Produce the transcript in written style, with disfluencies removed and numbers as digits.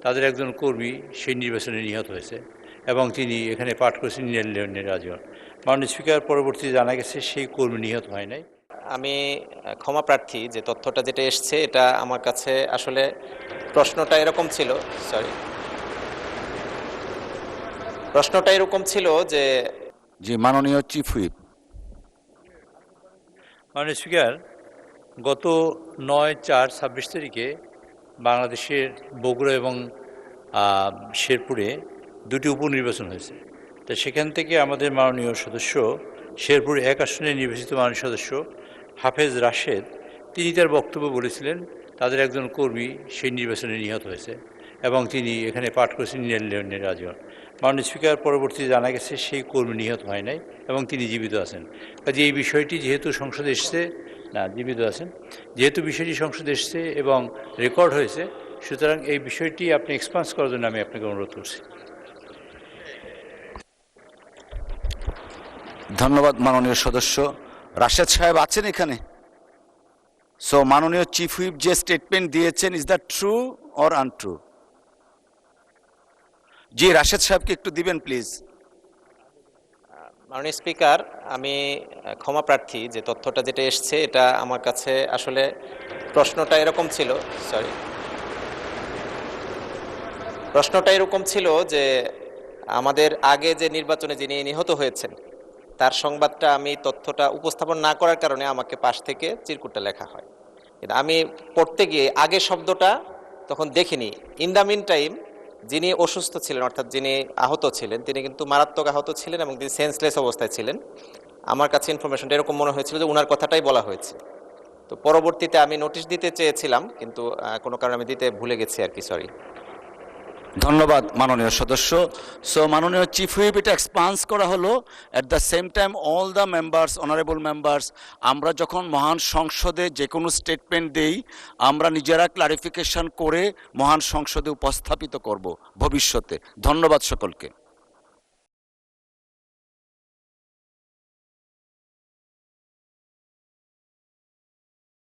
তাদের একজন কর্মী সেই নির্বাচনে নিহত হয়েছে এবং তিনি এখানে পাঠ করেছেন নিরাজন। মাননীয় স্পিকার, পরবর্তীতে জানা গেছে সেই কর্মী নিহত হয় নাই। আমি ক্ষমা প্রার্থী যে তথ্যটা যেটা এসছে এটা আমার কাছে আসলে প্রশ্নটা এরকম ছিল যে মাননীয় চিফ হুইপ। মাননীয় স্পিকার, গত 9/4/26 তারিখে বাংলাদেশের বগুড়া এবং শেরপুরে দুটি উপনির্বাচন হয়েছে। তা সেখান থেকে আমাদের মাননীয় সদস্য, শেরপুর 1 আসনে নির্বাচিত মাননীয় সদস্য হাফেজ রাশেদ, তিনি তার বক্তব্য বলেছিলেন তাদের একজন কর্মী সেই নির্বাচনে নিহত হয়েছে এবং তিনি এখানে পাঠ করেছেন নিরাজন। মাননীয় স্পিকার, পরবর্তীতে জানা গেছে সেই কর্মী নিহত হয় নাই এবং তিনি জীবিত আছেন। কাজে এই বিষয়টি যেহেতু সংসদে এসছে, জীবিত আছেন, যেহেতু বিষয়টি সংসদে এসছে এবং রেকর্ড হয়েছে, সুতরাং এই বিষয়টি আপনি এক্সপান্স করার জন্য আমি আপনাকে অনুরোধ করছি। ধন্যবাদ মাননীয় সদস্য। রাশেদ সাহেব আছেন এখানে? সো মাননীয় চিফ হুইপ যে স্টেটমেন্ট দিয়েছেন, is that true or untrue? জি, রাশেদ সাহেবকে একটু দিবেন প্লিজ। মাননীয় স্পিকার, আমি ক্ষমা প্রার্থী যে তথ্যটা যেটা এসছে এটা আমার কাছে আসলে প্রশ্নটা এরকম ছিল যে আমাদের আগে যে নির্বাচনে যিনি নিহত হয়েছেন তার সংবাদটা আমি তথ্যটা উপস্থাপন না করার কারণে আমাকে পাশ থেকে চিরকুটটা লেখা হয়। কিন্তু আমি পড়তে গিয়ে আগে শব্দটা তখন দেখিনি। ইন দ্য মিন টাইম যিনি অসুস্থ ছিলেন, অর্থাৎ যিনি আহত ছিলেন, তিনি কিন্তু মারাত্মক আহত ছিলেন এবং তিনি সেন্সলেস অবস্থায় ছিলেন। আমার কাছে ইনফরমেশনটা এরকম মনে হয়েছিল যে ওনার কথাটাই বলা হয়েছে। তো পরবর্তীতে আমি নোটিশ দিতে চেয়েছিলাম, কিন্তু কোনো কারণে আমি দিতে ভুলে গেছি আর কি, সরি। ধন্যবাদ মাননীয় সদস্য। সো মাননীয় চিফ হুইপ, এটা এক্সপান্স করা হলো। At the same time all the members, honourable members, আমরা যখন মহান সংসদে যে কোনো স্টেটমেন্ট দেই, আমরা নিজেরা ক্লারিফিকেশন করে মহান সংসদে উপস্থাপিত করব ভবিষ্যতে। ধন্যবাদ সকলকে।